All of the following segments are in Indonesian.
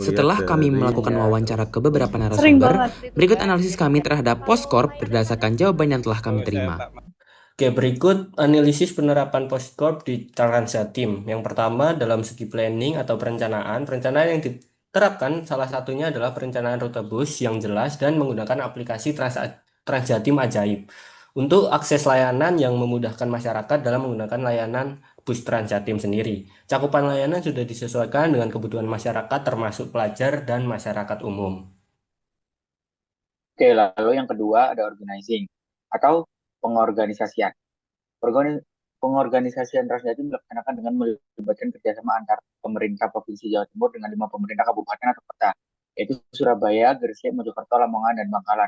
Setelah kami melakukan wawancara ke beberapa Sering narasumber, banget. berikut analisis kami terhadap Postcorp berdasarkan jawaban yang telah kami terima. Oke, berikut analisis penerapan Postcorp di Transjatim. Yang pertama, dalam segi planning atau perencanaan yang diterapkan salah satunya adalah perencanaan rute bus yang jelas dan menggunakan aplikasi Transjatim Ajaib untuk akses layanan yang memudahkan masyarakat dalam menggunakan layanan bus Transjatim sendiri. Cakupan layanan sudah disesuaikan dengan kebutuhan masyarakat termasuk pelajar dan masyarakat umum. Oke, lalu yang kedua ada organizing atau pengorganisasian. Pengorganisasian Transjatim dilaksanakan dengan melibatkan kerjasama antar pemerintah Provinsi Jawa Timur dengan 5 pemerintah kabupaten atau kota, yaitu Surabaya, Gresik, Mojokerto, Lamongan, dan Bangkalan.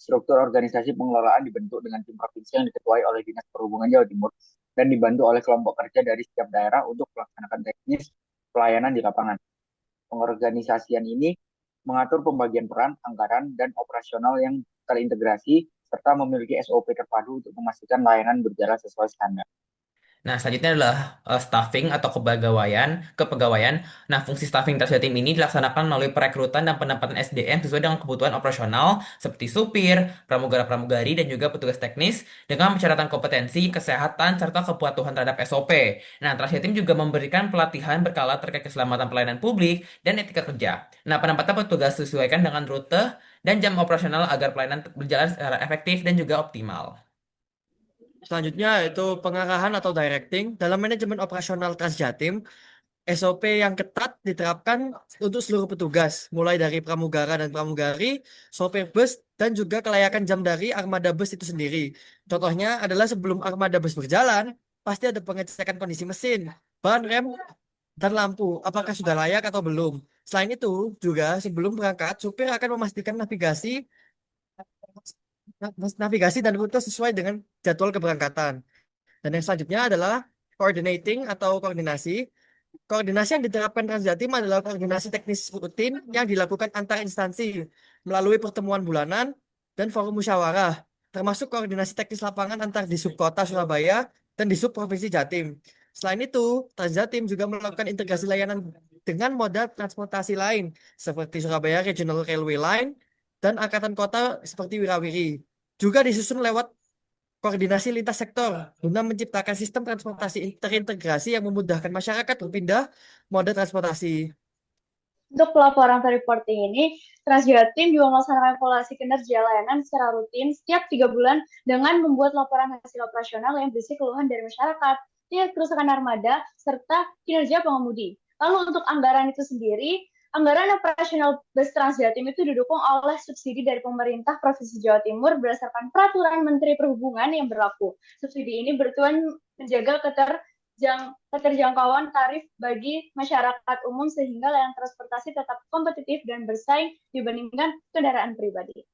Struktur organisasi pengelolaan dibentuk dengan tim provinsi yang diketuai oleh Dinas Perhubungan Jawa Timur dan dibantu oleh kelompok kerja dari setiap daerah untuk melaksanakan teknis pelayanan di lapangan. Pengorganisasian ini mengatur pembagian peran, anggaran, dan operasional yang terintegrasi serta memiliki SOP terpadu untuk memastikan layanan berjalan sesuai standar. Nah, selanjutnya adalah staffing atau kepegawaian. Nah, fungsi staffing Transjatim ini dilaksanakan melalui perekrutan dan penempatan SDM sesuai dengan kebutuhan operasional seperti supir, pramugara-pramugari, dan juga petugas teknis dengan persyaratan kompetensi, kesehatan, serta kepatuhan terhadap SOP. Nah, Transjatim juga memberikan pelatihan berkala terkait keselamatan pelayanan publik dan etika kerja. Nah, penempatan petugas disesuaikan dengan rute dan jam operasional agar pelayanan berjalan secara efektif dan juga optimal. Selanjutnya itu pengarahan atau directing dalam manajemen operasional Transjatim. SOP yang ketat diterapkan untuk seluruh petugas, mulai dari pramugara dan pramugari, sopir bus, dan juga kelayakan jam dari armada bus itu sendiri. Contohnya adalah sebelum armada bus berjalan, pasti ada pengecekan kondisi mesin, ban rem, dan lampu, apakah sudah layak atau belum. Selain itu, juga sebelum berangkat, supir akan memastikan navigasi dan rute sesuai dengan jadwal keberangkatan. Dan yang selanjutnya adalah coordinating atau koordinasi. Koordinasi yang diterapkan Transjatim adalah koordinasi teknis rutin yang dilakukan antar instansi melalui pertemuan bulanan dan forum musyawarah, termasuk koordinasi teknis lapangan antar Disub Kota Surabaya dan Disub Provinsi Jatim. Selain itu, Transjatim juga melakukan integrasi layanan dengan moda transportasi lain seperti Surabaya Regional Railway Line dan angkatan kota seperti Wirawiri. Juga disusun lewat koordinasi lintas sektor guna menciptakan sistem transportasi terintegrasi yang memudahkan masyarakat berpindah moda transportasi. Untuk pelaporan atau reporting ini, Transjatim juga melaksanakan evaluasi kinerja layanan secara rutin setiap 3 bulan dengan membuat laporan hasil operasional yang berisi keluhan dari masyarakat, tingkat kerusakan armada, serta kinerja pengemudi. Lalu untuk anggaran itu sendiri, anggaran operasional bus Transjatim itu didukung oleh subsidi dari pemerintah Provinsi Jawa Timur berdasarkan peraturan Menteri Perhubungan yang berlaku. Subsidi ini bertujuan menjaga keterjangkauan tarif bagi masyarakat umum sehingga layanan transportasi tetap kompetitif dan bersaing dibandingkan kendaraan pribadi.